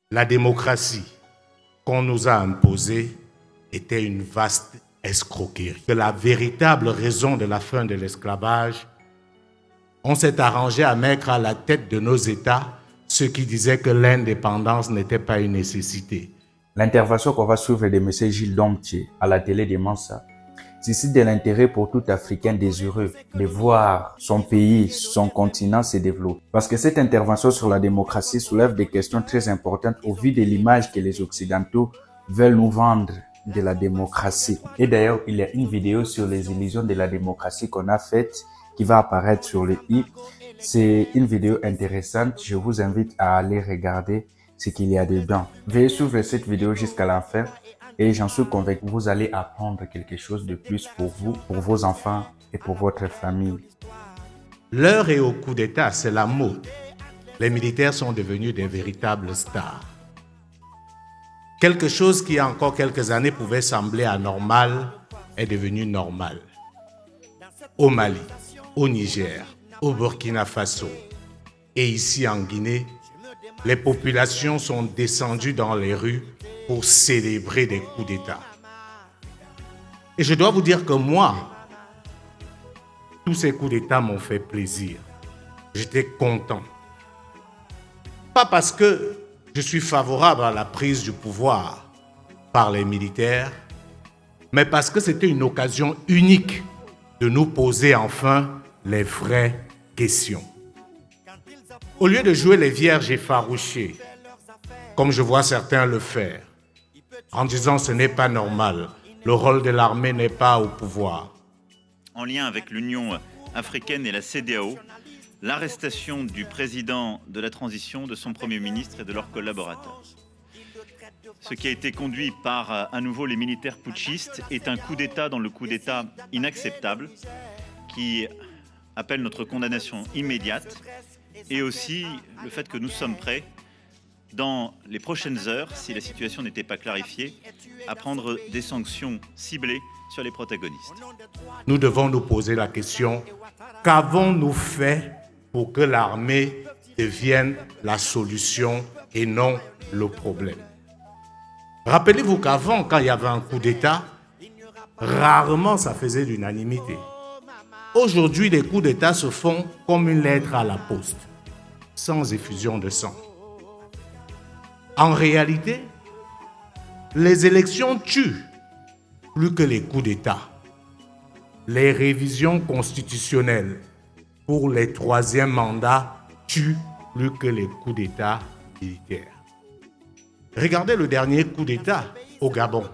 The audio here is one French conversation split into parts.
La démocratie qu'on nous a imposée était une vaste escroquerie. Que la véritable raison de la fin de l'esclavage, on s'est arrangé à mettre à la tête de nos États ceux qui disaient que l'indépendance n'était pas une nécessité. L'intervention qu'on va suivre de M. Gilles Domtier à la télé de Mansa suscite de l'intérêt pour tout Africain désireux de voir son pays, son continent se développer. Parce que cette intervention sur la démocratie soulève des questions très importantes au vu de l'image que les Occidentaux veulent nous vendre de la démocratie. Et d'ailleurs, il y a une vidéo sur les illusions de la démocratie qu'on a faite qui va apparaître sur le i. C'est une vidéo intéressante. Je vous invite à aller regarder ce qu'il y a dedans. Veuillez suivre cette vidéo jusqu'à la fin et j'en suis convaincu que vous allez apprendre quelque chose de plus pour vous, pour vos enfants et pour votre famille. L'heure est au coup d'État, c'est la mode. Les militaires sont devenus des véritables stars. Quelque chose qui, il y a encore quelques années, pouvait sembler anormal est devenu normal. Au Mali, au Niger, au Burkina Faso et ici en Guinée, les populations sont descendues dans les rues pour célébrer des coups d'État. Et je dois vous dire que moi, tous ces coups d'État m'ont fait plaisir. J'étais content. Pas parce que je suis favorable à la prise du pouvoir par les militaires, mais parce que c'était une occasion unique de nous poser enfin les vraies questions. Au lieu de jouer les vierges effarouchées, comme je vois certains le faire, en disant ce n'est pas normal, le rôle de l'armée n'est pas au pouvoir. En lien avec l'Union africaine et la CEDEAO, l'arrestation du président de la transition, de son Premier ministre et de leurs collaborateurs. Ce qui a été conduit par, à nouveau, les militaires putschistes est un coup d'État dans le coup d'État inacceptable qui appelle notre condamnation immédiate et aussi le fait que nous sommes prêts, dans les prochaines heures, si la situation n'était pas clarifiée, à prendre des sanctions ciblées sur les protagonistes. Nous devons nous poser la question, qu'avons-nous fait pour que l'armée devienne la solution et non le problème? Rappelez-vous qu'avant, quand il y avait un coup d'État, rarement ça faisait l'unanimité. Aujourd'hui, les coups d'État se font comme une lettre à la poste, sans effusion de sang. En réalité, les élections tuent plus que les coups d'État. Les révisions constitutionnelles pour les troisièmes mandats tuent plus que les coups d'État militaires. Regardez le dernier coup d'État au Gabon.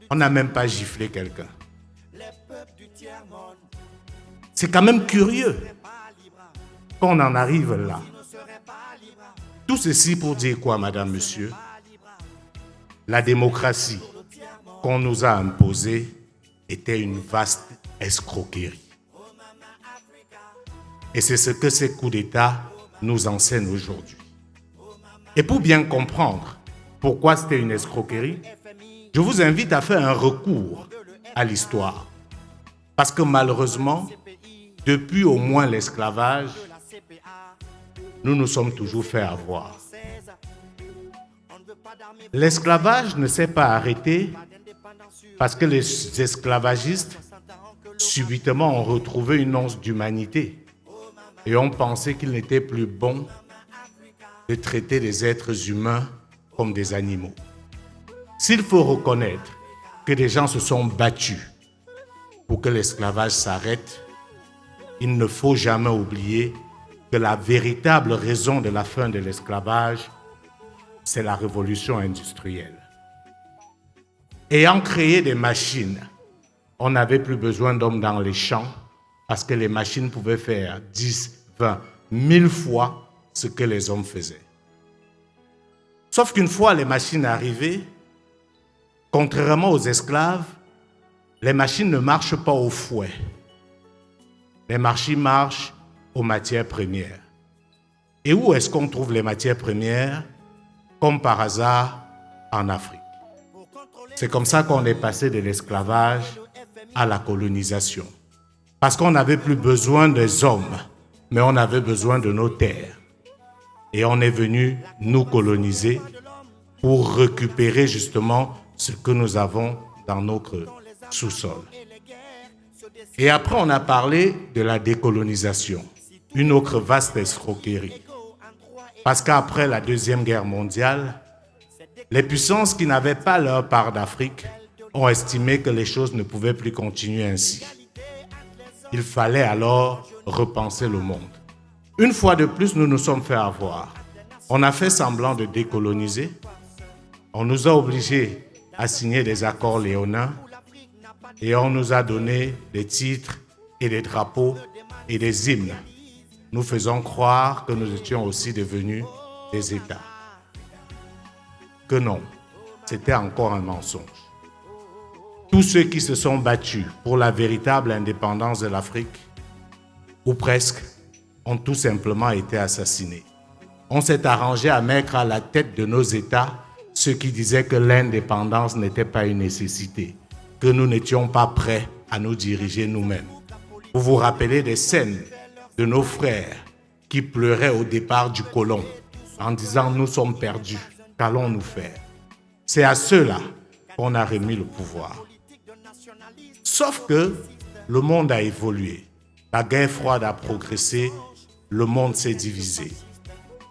On n'a même pas giflé quelqu'un. C'est quand même curieux qu'on en arrive là. Tout ceci pour dire quoi, madame, monsieur? La démocratie qu'on nous a imposée était une vaste escroquerie. Et c'est ce que ces coups d'État nous enseignent aujourd'hui. Et pour bien comprendre pourquoi c'était une escroquerie, je vous invite à faire un recours à l'histoire. Parce que malheureusement, depuis au moins l'esclavage, nous nous sommes toujours fait avoir. L'esclavage ne s'est pas arrêté parce que les esclavagistes subitement ont retrouvé une once d'humanité et ont pensé qu'il n'était plus bon de traiter les êtres humains comme des animaux. S'il faut reconnaître que des gens se sont battus pour que l'esclavage s'arrête, il ne faut jamais oublier que la véritable raison de la fin de l'esclavage, c'est la révolution industrielle. Ayant créé des machines, on n'avait plus besoin d'hommes dans les champs parce que les machines pouvaient faire 10, 20, 1000 fois ce que les hommes faisaient. Sauf qu'une fois les machines arrivées, contrairement aux esclaves, les machines ne marchent pas au fouet. Les machines marchent aux matières premières. Et où est-ce qu'on trouve les matières premières? Comme par hasard, en Afrique. C'est comme ça qu'on est passé de l'esclavage à la colonisation. Parce qu'on n'avait plus besoin des hommes, mais on avait besoin de nos terres. et on est venu nous coloniser pour récupérer justement ce que nous avons dans notre sous-sol. Et après, on a parlé de la décolonisation, une autre vaste escroquerie. Parce qu'après la Deuxième Guerre mondiale, les puissances qui n'avaient pas leur part d'Afrique ont estimé que les choses ne pouvaient plus continuer ainsi. Il fallait alors repenser le monde. Une fois de plus, nous nous sommes fait avoir. On a fait semblant de décoloniser. On nous a obligés à signer des accords léonins et on nous a donné des titres et des drapeaux et des hymnes. Nous faisons croire que nous étions aussi devenus des États. Que non, c'était encore un mensonge. Tous ceux qui se sont battus pour la véritable indépendance de l'Afrique, ou presque, ont tout simplement été assassinés. On s'est arrangé à mettre à la tête de nos États ceux qui disaient que l'indépendance n'était pas une nécessité, que nous n'étions pas prêts à nous diriger nous-mêmes. Vous vous rappelez des scènes de nos frères qui pleuraient au départ du colon en disant « Nous sommes perdus, qu'allons-nous faire ?» C'est à ceux-là qu'on a remis le pouvoir. Sauf que le monde a évolué. La guerre froide a progressé, le monde s'est divisé.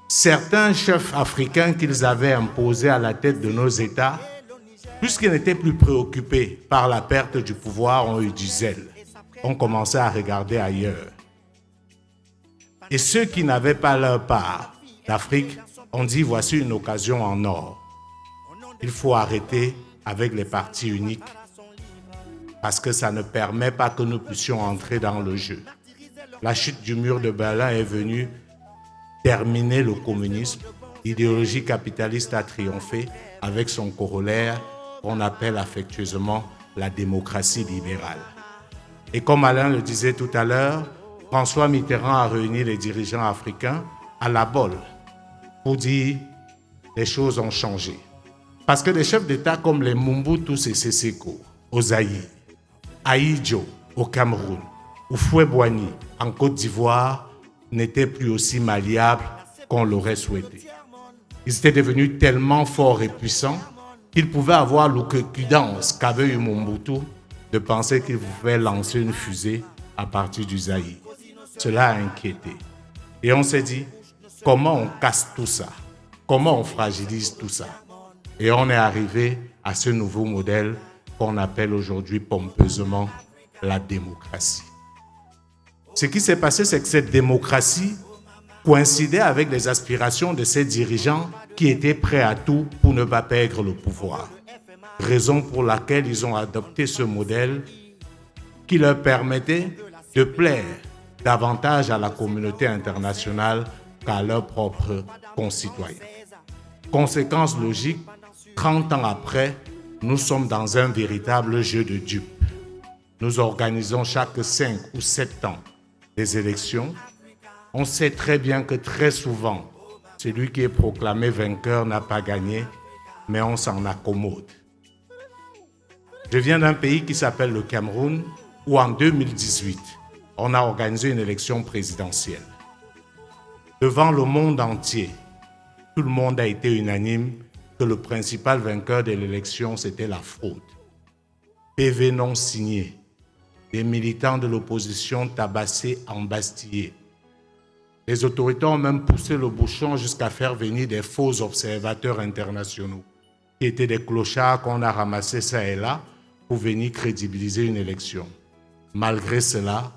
Certains chefs africains qu'ils avaient imposés à la tête de nos États, puisqu'ils n'étaient plus préoccupés par la perte du pouvoir, ont eu du zèle, ont commencé à regarder ailleurs. Et ceux qui n'avaient pas leur part d'Afrique ont dit « Voici une occasion en or. Il faut arrêter avec les partis uniques parce que ça ne permet pas que nous puissions entrer dans le jeu. » La chute du mur de Berlin est venue terminer le communisme. L'idéologie capitaliste a triomphé avec son corollaire qu'on appelle affectueusement la démocratie libérale. Et comme Alain le disait tout à l'heure, François Mitterrand a réuni les dirigeants africains à La Baule pour dire les choses ont changé. Parce que des chefs d'État comme les Mobutu Sese Seko au Zaïre, Ahidjo au Cameroun, ou Houphouët-Boigny en Côte d'Ivoire n'étaient plus aussi malléables qu'on l'aurait souhaité. Ils étaient devenus tellement forts et puissants qu'ils pouvaient avoir l'outrecuidance qu'avait eu Mobutu de penser qu'il pouvait lancer une fusée à partir du Zaïre. Cela a inquiété. Et on s'est dit, comment on casse tout ça? Comment on fragilise tout ça? Et on est arrivé à ce nouveau modèle qu'on appelle aujourd'hui pompeusement la démocratie. Ce qui s'est passé, c'est que cette démocratie coïncidait avec les aspirations de ces dirigeants qui étaient prêts à tout pour ne pas perdre le pouvoir. Raison pour laquelle ils ont adopté ce modèle qui leur permettait de plaire davantage à la communauté internationale qu'à leurs propres concitoyens. Conséquence logique, 30 ans après, nous sommes dans un véritable jeu de dupes. Nous organisons chaque 5 ou 7 ans des élections. On sait très bien que très souvent, celui qui est proclamé vainqueur n'a pas gagné, mais on s'en accommode. Je viens d'un pays qui s'appelle le Cameroun, où en 2018, on a organisé une élection présidentielle. Devant le monde entier, tout le monde a été unanime que le principal vainqueur de l'élection, c'était la fraude. PV non signé, des militants de l'opposition tabassés, embastillés. Les autorités ont même poussé le bouchon jusqu'à faire venir des faux observateurs internationaux, qui étaient des clochards qu'on a ramassés ça et là pour venir crédibiliser une élection. Malgré cela,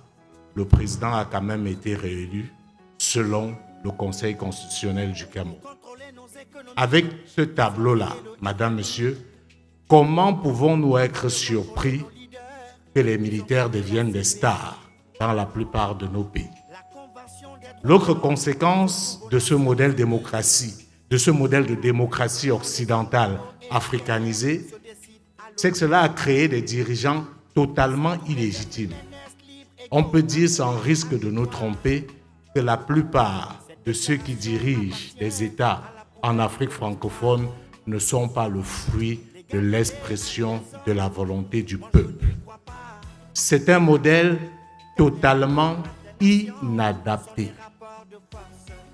le président a quand même été réélu selon le Conseil constitutionnel du Cameroun. Avec ce tableau-là, madame, monsieur, comment pouvons-nous être surpris que les militaires deviennent des stars dans la plupart de nos pays? L'autre conséquence de ce modèle de démocratie occidentale africanisée, c'est que cela a créé des dirigeants totalement illégitimes. On peut dire sans risque de nous tromper que la plupart de ceux qui dirigent les États en Afrique francophone ne sont pas le fruit de l'expression de la volonté du peuple. C'est un modèle totalement inadapté.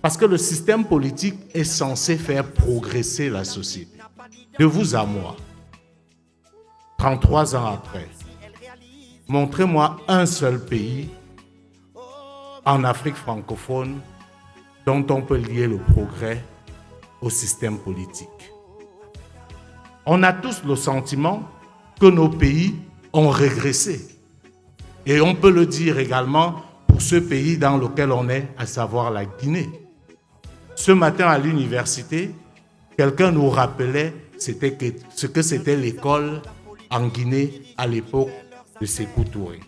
Parce que le système politique est censé faire progresser la société. De vous à moi, 33 ans après, montrez-moi un seul pays en Afrique francophone dont on peut lier le progrès au système politique. On a tous le sentiment que nos pays ont régressé. Et on peut le dire également pour ce pays dans lequel on est, à savoir la Guinée. Ce matin à l'université, quelqu'un nous rappelait ce que c'était l'école en Guinée à l'époque de Sékou Touré.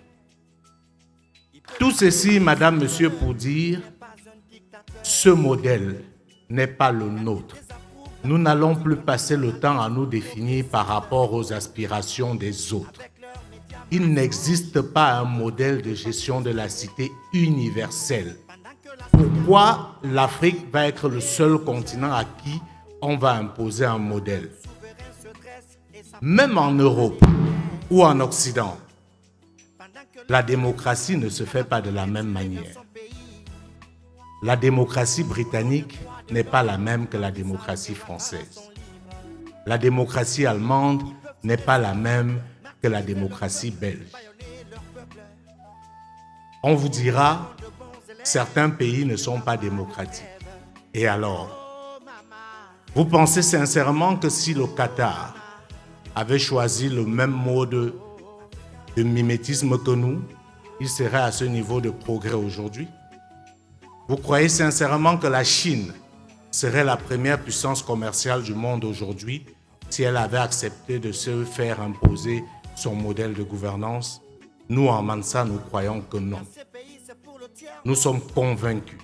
Tout ceci, madame, monsieur, pour dire, ce modèle n'est pas le nôtre. Nous n'allons plus passer le temps à nous définir par rapport aux aspirations des autres. Il n'existe pas un modèle de gestion de la cité universelle. Pourquoi l'Afrique va être le seul continent à qui on va imposer un modèle? Même en Europe ou en Occident, la démocratie ne se fait pas de la même manière. La démocratie britannique n'est pas la même que la démocratie française. La démocratie allemande n'est pas la même que la démocratie belge. On vous dira, certains pays ne sont pas démocratiques. Et alors? Vous pensez sincèrement que si le Qatar avait choisi le même mode de mimétisme que nous, il serait à ce niveau de progrès aujourd'hui? Vous croyez sincèrement que la Chine serait la première puissance commerciale du monde aujourd'hui si elle avait accepté de se faire imposer son modèle de gouvernance? Nous, en Mansa, nous croyons que non. Nous sommes convaincus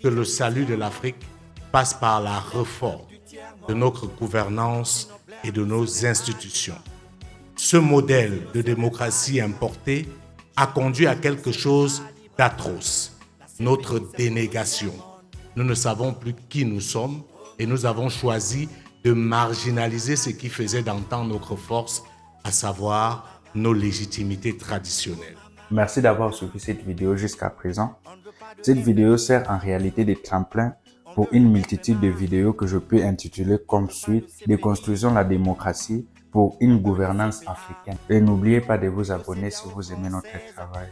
que le salut de l'Afrique passe par la réforme de notre gouvernance et de nos institutions. Ce modèle de démocratie importée a conduit à quelque chose d'atroce, notre dénégation. Nous ne savons plus qui nous sommes et nous avons choisi de marginaliser ce qui faisait d'antan notre force, à savoir nos légitimités traditionnelles. Merci d'avoir suivi cette vidéo jusqu'à présent. Cette vidéo sert en réalité de tremplin pour une multitude de vidéos que je peux intituler comme suite « Déconstruisons la démocratie pour une gouvernance africaine ». Et n'oubliez pas de vous abonner si vous aimez notre travail.